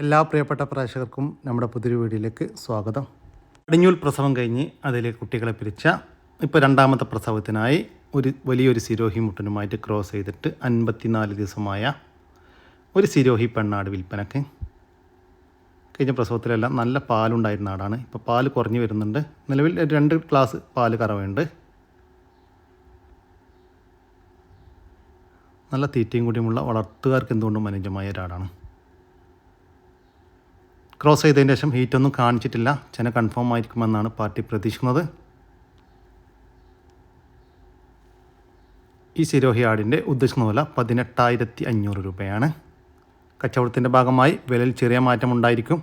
എല്ലാ പ്രിയപ്പെട്ട പ്രേക്ഷകർക്കും നമ്മുടെ പുതിയൊരു വീഡിയോയിലേക്ക് സ്വാഗതം. കടിഞ്ഞൂൽ പ്രസവം കഴിഞ്ഞ് അതിലെ കുട്ടികളെ പിരിച്ച ഇപ്പോൾ രണ്ടാമത്തെ പ്രസവത്തിനായി വലിയൊരു സിരോഹി മുട്ടനുമായിട്ട് ക്രോസ് ചെയ്തിട്ട് 54 ദിവസമായ ഒരു സിരോഹി പെണ്ണാട് വിൽപ്പനക്ക്. കഴിഞ്ഞ പ്രസവത്തിലെല്ലാം നല്ല പാലുണ്ടായിരുന്ന ആടാണ്. ഇപ്പോൾ പാല് കുറഞ്ഞു വരുന്നുണ്ട്. നിലവിൽ 2 ഗ്ലാസ് പാല് കറവുണ്ട്. നല്ല തീറ്റയും കൂടിയുമുള്ള വളർത്തുകാർക്ക് എന്തുകൊണ്ടും അനുയോജ്യമായ ഒരാടാണ്. ക്രോസ് ചെയ്തതിന് ശേഷം ഹീറ്റൊന്നും കാണിച്ചിട്ടില്ല. ചെന കൺഫേം ആയിരിക്കുമെന്നാണ് പാർട്ടി പ്രതീക്ഷിക്കുന്നത്. ഈ സിരോഹി ആടിൻ്റെ ഉദ്ദേശിക്കുന്ന വില 18,500 രൂപയാണ്. കച്ചവടത്തിൻ്റെ ഭാഗമായി വിലയിൽ ചെറിയ മാറ്റമുണ്ടായിരിക്കും.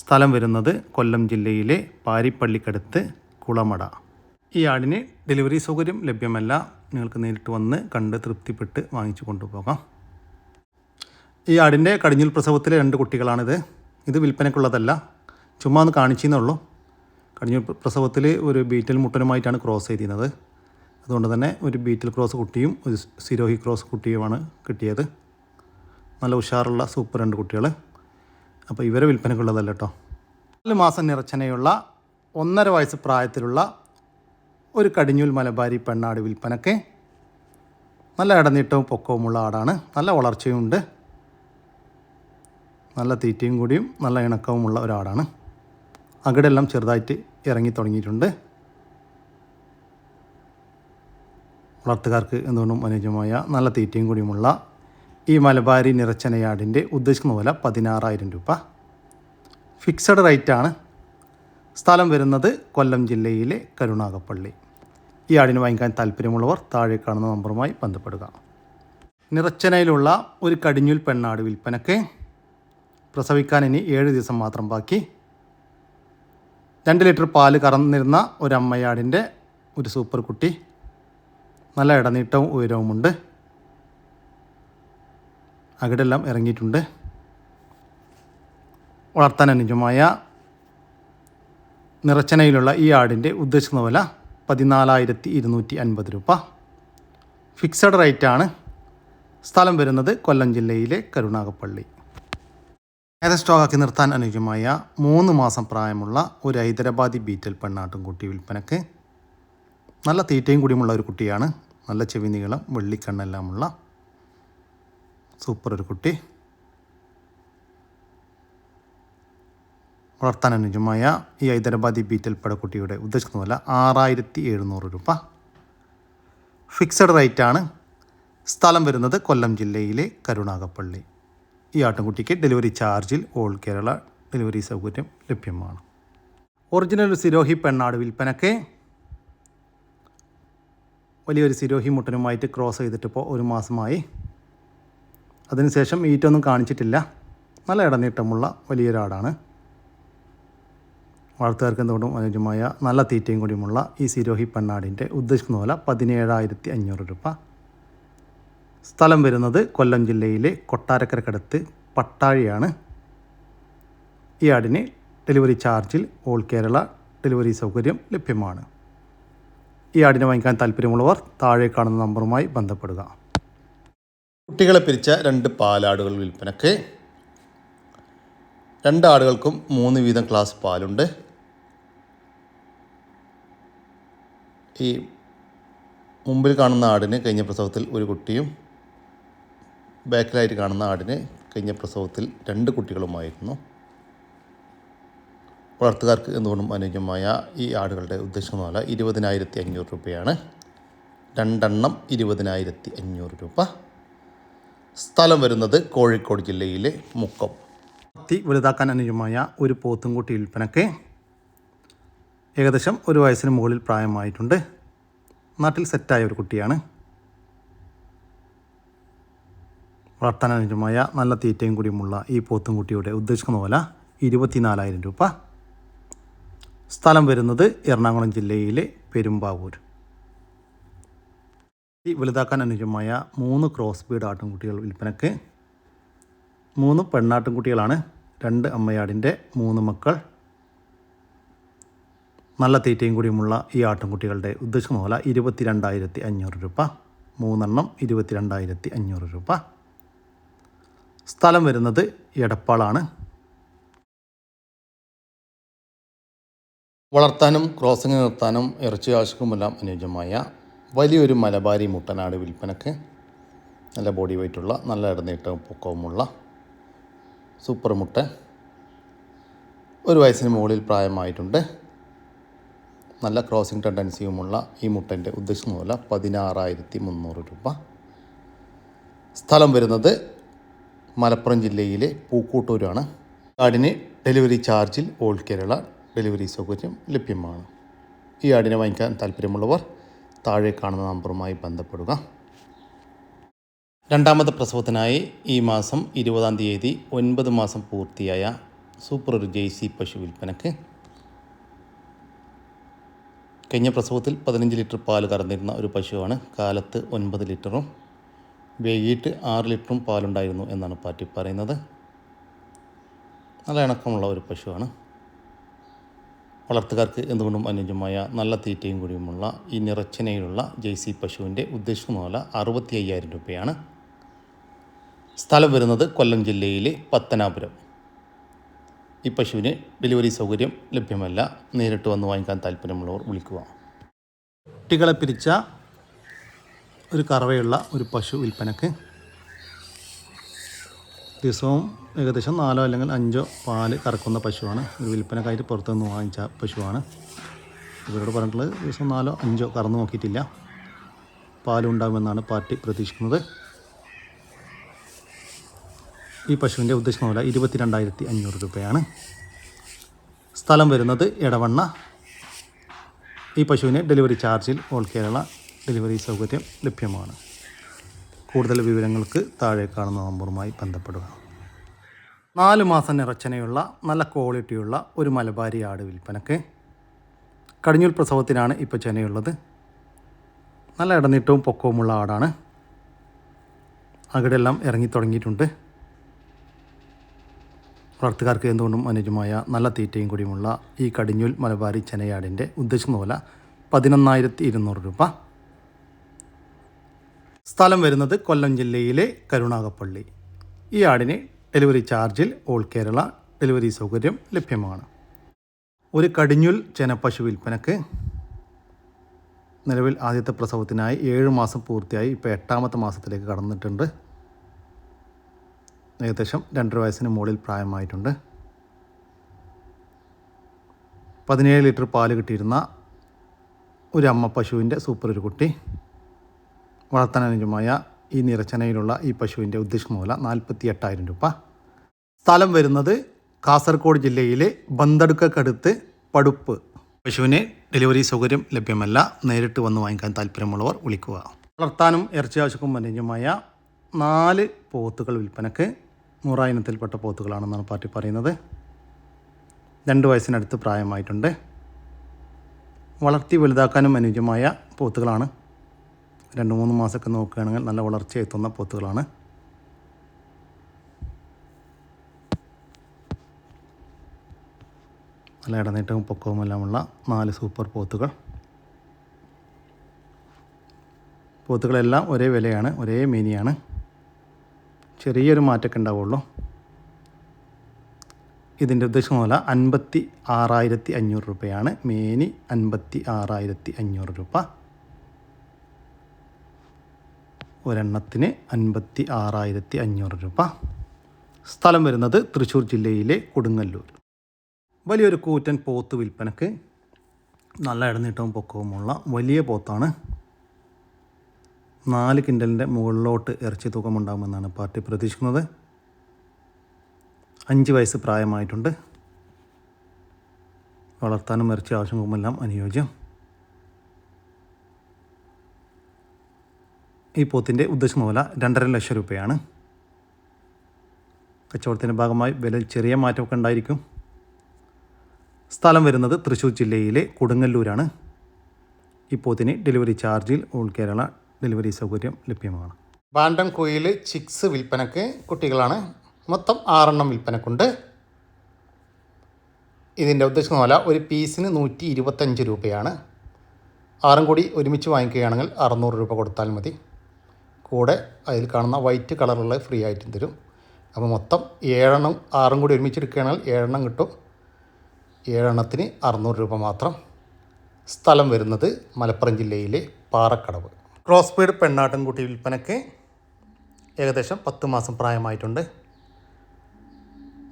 സ്ഥലം വരുന്നത് കൊല്ലം ജില്ലയിലെ പാരിപ്പള്ളിക്കടുത്ത് കുളമട. ഈ ആടിന് ഡെലിവറി സൗകര്യം ലഭ്യമല്ല. നിങ്ങൾക്ക് നേരിട്ട് വന്ന് കണ്ട് തൃപ്തിപ്പെട്ട് വാങ്ങിച്ചു കൊണ്ടുപോകാം. ഈ ആടിൻ്റെ കടിഞ്ഞൂൽ പ്രസവത്തിലെ 2 കുട്ടികളാണിത്. ഇത് വിൽപ്പനയ്ക്കുള്ളതല്ല, ചുമ്മാ ഒന്ന് കാണിച്ചെന്നേ ഉള്ളൂ. കടിഞ്ഞൂൽ പ്രസവത്തിൽ ഒരു ബീറ്റൽ മുട്ടനുമായിട്ടാണ് ക്രോസ് ചെയ്തിരുന്നത്. അതുകൊണ്ട് തന്നെ ഒരു ബീറ്റൽ ക്രോസ് കുട്ടിയും ഒരു സിരോഹി ക്രോസ് കുട്ടിയുമാണ് കിട്ടിയത്. നല്ല ഉഷാറുള്ള സൂപ്പർ 2 കുട്ടികൾ. അപ്പോൾ ഇവരെ വിൽപ്പനയ്ക്കുള്ളതല്ല കേട്ടോ. 4 മാസം നിറച്ചനയുള്ള 1.5 വയസ്സ് പ്രായത്തിലുള്ള ഒരു കടിഞ്ഞൂൽ മലബാരി പെണ്ണാട് വിൽപ്പനയ്ക്ക്. നല്ല ഇടനീട്ടവും പൊക്കവുമുള്ള ആടാണ്. നല്ല വളർച്ചയുമുണ്ട്. നല്ല തീറ്റയും കൂടിയും നല്ല ഇണക്കവുമുള്ള ഒരാടാണ്. അകിടെല്ലാം ചെറുതായിട്ട് ഇറങ്ങി തുടങ്ങിയിട്ടുണ്ട്. വളർത്തുകാർക്ക് എന്തുകൊണ്ടും അനുയോജ്യമായ നല്ല തീറ്റയും കൂടിയുമുള്ള ഈ മലബാരി നിറച്ചനയാടിൻ്റെ ഉദ്ദേശിക്കുന്ന വില 16,000 രൂപ. ഫിക്സഡ് റേറ്റാണ്. സ്ഥലം വരുന്നത് കൊല്ലം ജില്ലയിലെ കരുനാഗപ്പള്ളി. ഈ ആടിന് വാങ്ങിക്കാൻ താല്പര്യമുള്ളവർ താഴെ കാണുന്ന നമ്പറുമായി ബന്ധപ്പെടുക. നിറച്ചനയിലുള്ള ഒരു കടിഞ്ഞൂൽ പെണ്ണാട് വിൽപ്പനയ്ക്ക്. പ്രസവിക്കാൻ ഇനി 7 ദിവസം മാത്രം ബാക്കി. 2 ലിറ്റർ പാല് കറന്നിരുന്ന ഒരു അമ്മയാടിൻ്റെ ഒരു സൂപ്പർ കുട്ടി. നല്ല ഇടനീട്ടവും ഉയരവുമുണ്ട്. അകിടെല്ലാം ഇറങ്ങിയിട്ടുണ്ട്. വളർത്താൻ അനുയോജ്യമായ നിറച്ചനയിലുള്ള ഈ ആടിൻ്റെ ഉദ്ദേശിക്കുന്ന വില 14,250 രൂപ. ഫിക്സഡ് റേറ്റാണ്. സ്ഥലം വരുന്നത് കൊല്ലം ജില്ലയിലെ കരുനാഗപ്പള്ളി. നേരെ സ്റ്റോക്കാക്കി നിർത്താൻ അനുയോജ്യമായ 3 മാസം പ്രായമുള്ള ഒരു ഹൈദരാബാദി ബീറ്റൽ പെണ്ണാട്ടും കുട്ടി വിൽപ്പനക്ക്. നല്ല തീറ്റയും കൂടിയുമുള്ള ഒരു കുട്ടിയാണ്. നല്ല ചെവി നീളം, വെള്ളിക്കണ്ണെല്ലാമുള്ള സൂപ്പർ ഒരു കുട്ടി. വളർത്താൻ അനുയോജ്യമായ ഈ ഹൈദരാബാദി ബീറ്റൽ പടക്കുട്ടിയുടെ ഉദ്ദേശിക്കുന്ന വില 6,700 രൂപ. ഫിക്സഡ് റേറ്റാണ്. സ്ഥലം വരുന്നത് കൊല്ലം ജില്ലയിലെ കരുനാഗപ്പള്ളി. ഈ ആട്ടിൻകുട്ടിക്ക് ഡെലിവറി ചാർജിൽ ഓൾ കേരള ഡെലിവറി സൗകര്യം ലഭ്യമാണ്. ഒറിജിനൽ സിരോഹി പെണ്ണാട് വിൽപ്പനയ്ക്ക്. വലിയൊരു സിരോഹി മുട്ടനുമായിട്ട് ക്രോസ് ചെയ്തിട്ടിപ്പോൾ 1 മാസമായി. അതിനുശേഷം ഈറ്റൊന്നും കാണിച്ചിട്ടില്ല. നല്ല ഇടനീട്ടമുള്ള വലിയൊരാടാണ്. വളർത്തുകാർക്ക് എന്തുകൊണ്ടും അനുയോജ്യമായ നല്ല തീറ്റയും കൂടിയുമുള്ള ഈ സിരോഹി പെണ്ണാടിൻ്റെ ഉദ്ദേശിക്കുന്ന വില 17,500 രൂപ. സ്ഥലം വരുന്നത് കൊല്ലം ജില്ലയിലെ കൊട്ടാരക്കരക്കടുത്ത് പട്ടാഴിയാണ്. ഈ ആടിന് ഡെലിവറി ചാർജിൽ ഓൾ കേരള ഡെലിവറി സൗകര്യം ലഭ്യമാണ്. ഈ ആടിനെ വാങ്ങിക്കാൻ താല്പര്യമുള്ളവർ താഴെ കാണുന്ന നമ്പറുമായി ബന്ധപ്പെടുക. കുട്ടികളെ പിരിച്ച 2 പാലാടുകൾ വിൽപ്പനക്ക്. 2 ആടുകൾക്കും 3 വീതം ഗ്ലാസ് പാലുണ്ട്. ഈ മുമ്പിൽ കാണുന്ന ആടിന് കഴിഞ്ഞ പ്രസവത്തിൽ ഒരു കുട്ടിയും ബാക്കിലായിട്ട് കാണുന്ന ആടിന് കഴിഞ്ഞ പ്രസവത്തിൽ 2 കുട്ടികളുമായിരുന്നു. വളർത്തുകാർക്ക് എന്തുകൊണ്ടും അനുയോജ്യമായ ഈ ആടുകളുടെ ഉദ്ദേശിക്കുന്ന വില 20,500 രൂപയാണ്. 2 എണ്ണം 20,500 രൂപ. സ്ഥലം വരുന്നത് കോഴിക്കോട് ജില്ലയിലെ മുക്കം. വലുതാക്കാൻ അനുയോജ്യമായ ഒരു പോത്തുംകുട്ടി വിൽപ്പനയ്ക്ക്. ഏകദേശം 1 വയസ്സിന് മുകളിൽ പ്രായമായിട്ടുണ്ട്. നാട്ടിൽ സെറ്റായ ഒരു കുട്ടിയാണ്. വളർത്താൻ അനുയോജ്യമായ നല്ല തീറ്റയും കൂടിയുമുള്ള ഈ പോത്തുംകുട്ടിയുടെ ഉദ്ദേശിക്കുന്ന വില 24,000 രൂപ. സ്ഥലം വരുന്നത് എറണാകുളം ജില്ലയിലെ പെരുമ്പാവൂർ. ഈ വലുതാക്കാൻ അനുയോജ്യമായ 3 ക്രോസ് ബീഡ് ആട്ടിൻകുട്ടികൾ വിൽപ്പനയ്ക്ക്. 3 പെണ്ണാട്ടിൻകുട്ടികളാണ്. 2 അമ്മയാടിൻ്റെ 3 മക്കൾ. നല്ല തീറ്റയും കൂടിയുമുള്ള ഈ ആട്ടിൻകുട്ടികളുടെ ഉദ്ദേശിക്കുന്ന വില 22,500 രൂപ. 3 എണ്ണം 22,500 രൂപ. സ്ഥലം വരുന്നത് എടപ്പാളാണ്. വളർത്താനും ക്രോസിംഗ് നിർത്താനും ഇറച്ചി ആവശ്യക്കുമെല്ലാം അനുയോജ്യമായ വലിയൊരു മലബാരി മുട്ടനാട് വിൽപ്പനക്ക്. നല്ല ബോഡി വെയ്റ്റുള്ള, നല്ല ഇടനീട്ടവും പൊക്കവുമുള്ള സൂപ്പർ മുട്ടൻ. 1 വയസ്സിന് മുകളിൽ പ്രായമായിട്ടുണ്ട്. നല്ല ക്രോസിംഗ് ടെൻഡൻസിയുമുള്ള ഈ മുട്ടൻ്റെ ഉദ്ദേശിക്കുന്ന വില 16,300 രൂപ. സ്ഥലം വരുന്നത് മലപ്പുറം ജില്ലയിലെ പൂക്കോട്ടൂരാണ്. ആടിന് ഡെലിവറി ചാർജിൽ ഓൾ കേരള ഡെലിവറി സൗകര്യം ലഭ്യമാണ്. ഈ ആടിനെ വാങ്ങിക്കാൻ താല്പര്യമുള്ളവർ താഴെ കാണുന്ന നമ്പറുമായി ബന്ധപ്പെടുക. രണ്ടാമത്തെ പ്രസവത്തിനായി ഈ മാസം 20-ാം തീയതി 9 മാസം പൂർത്തിയായ സൂപ്പർ ഒരു ജേഴ്സി പശു വിൽപ്പനക്ക്. കഴിഞ്ഞ പ്രസവത്തിൽ 15 ലിറ്റർ പാൽ കറന്നിരുന്ന ഒരു പശുവാണ്. കാലത്ത് 9 ലിറ്ററും വൈകിട്ട് 6 ലിറ്ററും പാലുണ്ടായിരുന്നു എന്നാണ് പാറ്റി പറയുന്നത്. നല്ല ഇണക്കമുള്ള ഒരു പശുവാണ്. വളർത്തുകാർക്ക് എന്തുകൊണ്ടും അനുയോജ്യമായ നല്ല തീറ്റയും കൂടിയുമുള്ള ഈ നിറച്ചനയിലുള്ള ജേഴ്സി പശുവിൻ്റെ ഉദ്ദേശിക്കുന്ന വില 65,000 രൂപയാണ്. സ്ഥലം വരുന്നത് കൊല്ലം ജില്ലയിലെ പത്തനാപുരം. ഈ പശുവിന് ഡെലിവറി സൗകര്യം ലഭ്യമല്ല. നേരിട്ട് വന്ന് വാങ്ങിക്കാൻ താല്പര്യമുള്ളവർ വിളിക്കുക. കുട്ടികളെ പിരിച്ച ഒരു കറവയുള്ള ഒരു പശു വിൽപ്പനക്ക്. ദിവസവും ഏകദേശം 4 അല്ലെങ്കിൽ 5 പാല് കറക്കുന്ന പശുവാണ്. ഒരു വിൽപ്പനക്കായിട്ട് പുറത്തുനിന്ന് വാങ്ങിച്ച പശുവാണ്. ഇവരോട് പറഞ്ഞിട്ടുള്ളത് ദിവസം 4 or 5 കറന്നു നോക്കിയിട്ടില്ല. പാലുണ്ടാകുമെന്നാണ് പാർട്ടി പ്രതീക്ഷിക്കുന്നത്. ഈ പശുവിൻ്റെ ഉദ്ദേശിക്കുന്ന വില 22,500 രൂപയാണ്. സ്ഥലം വരുന്നത് എടവണ്ണ. ഈ പശുവിന് ഡെലിവറി ചാർജിൽ ഓൾ കേരള ഡെലിവറി സൗകര്യം ലഭ്യമാണ്. കൂടുതൽ വിവരങ്ങൾക്ക് താഴെ കാണുന്ന നമ്പറുമായി ബന്ധപ്പെടുക. 4 മാസം നിറച്ചനയുള്ള നല്ല ക്വാളിറ്റിയുള്ള ഒരു മലബാരി ആട് വിൽപ്പനക്ക്. കടിഞ്ഞൂൽ പ്രസവത്തിനാണ് ഇപ്പോൾ ചെനയുള്ളത്. നല്ല ഇടനീട്ടവും പൊക്കവുമുള്ള ആടാണ്. അകിടെല്ലാം ഇറങ്ങി തുടങ്ങിയിട്ടുണ്ട്. വളർത്തുകാർക്ക് എന്തുകൊണ്ടും അനുയോജ്യമായ നല്ല തീറ്റയും കൂടിയുമുള്ള ഈ കടിഞ്ഞൂൽ മലബാരി ചെനയാടിൻ്റെ ഉദ്ദേശിക്കുന്ന വില 11,200 രൂപ. സ്ഥലം വരുന്നത് കൊല്ലം ജില്ലയിലെ കരുണാകപ്പള്ളി. ഈ ആടിന് ഡെലിവറി ചാർജിൽ ഓൾ കേരള ഡെലിവറി സൗകര്യം ലഭ്യമാണ്. ഒരു കടിഞ്ഞൂൽ ചെനപ്പശു വിൽപ്പനക്ക്. നിലവിൽ ആദ്യത്തെ പ്രസവത്തിനായി 7 മാസം പൂർത്തിയായി. ഇപ്പോൾ 8ാമത്തെ മാസത്തിലേക്ക് കടന്നിട്ടുണ്ട്. ഏകദേശം 2.5 വയസ്സിന് മുകളിൽ പ്രായമായിട്ടുണ്ട്. 17 ലിറ്റർ പാല് കിട്ടിയിരുന്ന ഒരു അമ്മ പശുവിൻ്റെ സൂപ്പർ ഒരു കുട്ടി. വളർത്താൻ അനുയോജ്യമായ ഈ നിറച്ചനയിലുള്ള ഈ പശുവിൻ്റെ ഉദ്ദേശിക്കുന്ന വില 48,000 രൂപ. സ്ഥലം വരുന്നത് കാസർഗോഡ് ജില്ലയിലെ ബന്തടുക്കടുത്ത് പടുപ്പ്. പശുവിന് ഡെലിവറി സൗകര്യം ലഭ്യമല്ല. നേരിട്ട് വന്ന് വാങ്ങിക്കാൻ താല്പര്യമുള്ളവർ വിളിക്കുക. വളർത്താനും ഇറച്ചി ആവശ്യക്കും അനുയോജ്യമായ 4 പോത്തുകൾ വിൽപ്പനക്ക്. 100 ഇനത്തിൽപ്പെട്ട പോത്തുകളാണെന്നാണ് പാർട്ടി പറയുന്നത്. 2 വയസ്സിനടുത്ത് പ്രായമായിട്ടുണ്ട്. വളർത്തി വലുതാക്കാനും അനുയോജ്യമായ പോത്തുകളാണ്. 2-3 മാസമൊക്കെ നോക്കുകയാണെങ്കിൽ നല്ല വളർച്ച എത്തുന്ന പോത്തുകളാണ്. നല്ല ഇടനീട്ടവും പൊക്കവുമെല്ലാമുള്ള 4 സൂപ്പർ പോത്തുകൾ. പോത്തുകളെല്ലാം ഒരേ വിലയാണ്, ഒരേ മീനിയാണ്. ചെറിയൊരു മാറ്റമൊക്കെ ഉണ്ടാവുള്ളൂ. ഇതിൻ്റെ ഉദ്ദേശിക്കുന്ന വില 56,500 രൂപയാണ്. മേനി 56,500 രൂപ. ഒരെണ്ണത്തിന് 56,500 രൂപ. സ്ഥലം വരുന്നത് തൃശ്ശൂർ ജില്ലയിലെ കൊടുങ്ങല്ലൂർ. വലിയൊരു കൂറ്റൻ പോത്ത് വിൽപ്പനക്ക്. നല്ല ഇടനീട്ടവും പൊക്കവുമുള്ള വലിയ പോത്താണ്. 4 കിൻഡലിൻ്റെ മുകളിലോട്ട് ഇറച്ചി തൂക്കമുണ്ടാകുമെന്നാണ് പാർട്ടി പ്രതീക്ഷിക്കുന്നത്. 5 വയസ്സ് പ്രായമായിട്ടുണ്ട്. വളർത്താനും ഇറച്ചി ആവശ്യവുമെല്ലാം അനുയോജ്യം. ഈ പോത്തിൻ്റെ ഉദ്ദേശിക്കുന്ന വില 2.5 ലക്ഷം രൂപയാണ്. കച്ചവടത്തിൻ്റെ ഭാഗമായി വിലയിൽ ചെറിയ മാറ്റമൊക്കെ ഉണ്ടായിരിക്കും. സ്ഥലം വരുന്നത് തൃശ്ശൂർ ജില്ലയിലെ കൊടുങ്ങല്ലൂരാണ്. ഈ പോത്തിന് ഡെലിവറി ചാർജിൽ ഓൾ കേരള ഡെലിവറി സൗകര്യം ലഭ്യമാണ്. ബാൻഡം കുയിൽ ചിക്സ് വിൽപ്പനക്ക്. കുട്ടികളാണ്. മൊത്തം 6 എണ്ണം വിൽപ്പനക്കുണ്ട്. ഇതിൻ്റെ ഉദ്ദേശിക്കുന്ന വില ഒരു പീസിന് 125 രൂപയാണ്. 6 കൂടി ഒരുമിച്ച് വാങ്ങിക്കുകയാണെങ്കിൽ 600 രൂപ കൊടുത്താൽ മതി. കൂടെ അതിൽ കാണുന്ന വൈറ്റ് കളറുള്ള ഫ്രീ ആയിട്ടും തരും. അപ്പോൾ മൊത്തം 7 6 കൂടി ഒരുമിച്ചെടുക്കുകയാണെങ്കിൽ 7 കിട്ടും. 7 600 രൂപ മാത്രം. സ്ഥലം വരുന്നത് മലപ്പുറം ജില്ലയിലെ പാറക്കടവ്. ക്രോസ് ബീഡ് പെണ്ണാട്ടിൻകുട്ടി വിൽപ്പനയ്ക്ക് ഏകദേശം 10 മാസം പ്രായമായിട്ടുണ്ട്.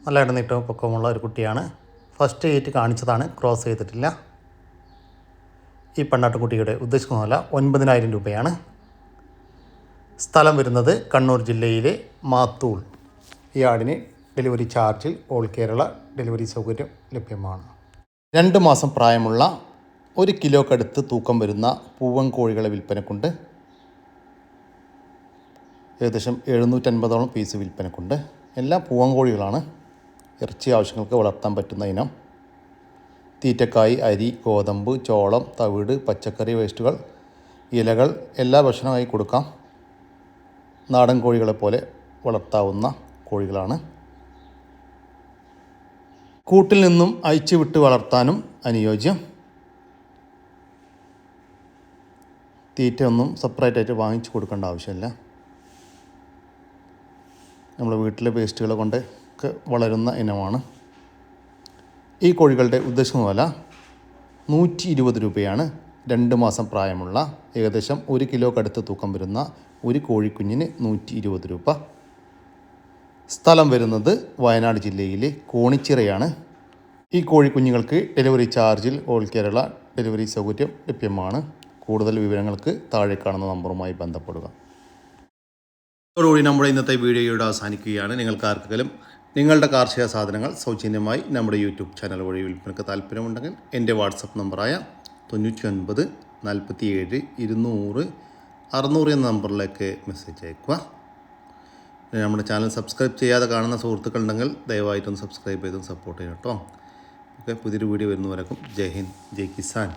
നല്ല ഇടനീട്ടവും പൊക്കമുള്ള ഒരു കുട്ടിയാണ്. ഫസ്റ്റ് ഗേറ്റ് കാണിച്ചതാണ്, ക്രോസ് ചെയ്തിട്ടില്ല. ഈ പെണ്ണാട്ടിൻകുട്ടിയുടെ ഉദ്ദേശിക്കുന്ന വില 9,000 രൂപയാണ്. സ്ഥലം വരുന്നത് കണ്ണൂർ ജില്ലയിലെ മാത്തൂൾ. ഈ ആടിന് ഡെലിവറി ചാർജിൽ ഓൾ കേരള ഡെലിവറി സൗകര്യം ലഭ്യമാണ്. 2 മാസം പ്രായമുള്ള 1 കിലോക്കടുത്ത് തൂക്കം വരുന്ന പൂവൻ കോഴികളെ വിൽപ്പനക്കുണ്ട്. ഏകദേശം 750ഓളം പീസ് വിൽപ്പനക്കുണ്ട്. എല്ലാം പൂവൻ കോഴികളാണ്. ഇറച്ചി ആവശ്യങ്ങൾക്ക് വളർത്താൻ പറ്റുന്ന ഇനം. തീറ്റക്കായി, അരി, ഗോതമ്പ്, ചോളം, തവിട്, പച്ചക്കറി വേസ്റ്റുകൾ, ഇലകൾ എല്ലാ ഭക്ഷണമായി കൊടുക്കാം. നാടൻ കോഴികളെപ്പോലെ വളർത്താവുന്ന കോഴികളാണ്. കൂട്ടിൽ നിന്നും അയച്ചു വിട്ട് വളർത്താനും അനുയോജ്യം. തീറ്റ ഒന്നും സെപ്പറേറ്റായിട്ട് വാങ്ങിച്ചു കൊടുക്കേണ്ട ആവശ്യമില്ല. നമ്മൾ വീട്ടിലെ വേസ്റ്റുകൾ കൊണ്ട് ഒക്കെ വളരുന്ന ഇനമാണ്. ഈ കോഴികളുടെ ഉദ്ദേശിക്കുന്ന വില 120 രൂപയാണ്. 2 മാസം പ്രായമുള്ള ഏകദേശം 1 കിലോക്കടുത്ത് തൂക്കം വരുന്ന ഒരു കോഴിക്കുഞ്ഞിന് 120 രൂപ. സ്ഥലം വരുന്നത് വയനാട് ജില്ലയിലെ കോണിച്ചിറയാണ്. ഈ കോഴിക്കുഞ്ഞുങ്ങൾക്ക് ഡെലിവറി ചാർജിൽ ഓൾ കേരള ഡെലിവറി സൗകര്യം ലഭ്യമാണ്. കൂടുതൽ വിവരങ്ങൾക്ക് താഴെ കാണുന്ന നമ്പറുമായി ബന്ധപ്പെടുക. അതോടുകൂടി നമ്മുടെ ഇന്നത്തെ വീഡിയോയുടെ അവസാനിക്കുകയാണ്. നിങ്ങൾക്ക് ആർക്കെങ്കിലും നിങ്ങളുടെ കാർഷിക സാധനങ്ങൾ സൗജന്യമായി നമ്മുടെ യൂട്യൂബ് ചാനൽ വഴി വിൽപ്പനയ്ക്ക് താല്പര്യമുണ്ടെങ്കിൽ എൻ്റെ വാട്സപ്പ് നമ്പറായ 99 47 200 600 എന്ന നമ്പറിലേക്ക് മെസ്സേജ് അയക്കുക. നമ്മുടെ ചാനൽ സബ്സ്ക്രൈബ് ചെയ്യാതെ കാണുന്ന സുഹൃത്തുക്കളുണ്ടെങ്കിൽ ദയവായിട്ടൊന്ന് സബ്സ്ക്രൈബ് ചെയ്തും സപ്പോർട്ട് ചെയ്യണം കേട്ടോ. ഓക്കെ, പുതിയൊരു വീഡിയോ വരുന്നവരേക്കും ജയ് ഹിന്ദ്, ജയ് കിസാൻ.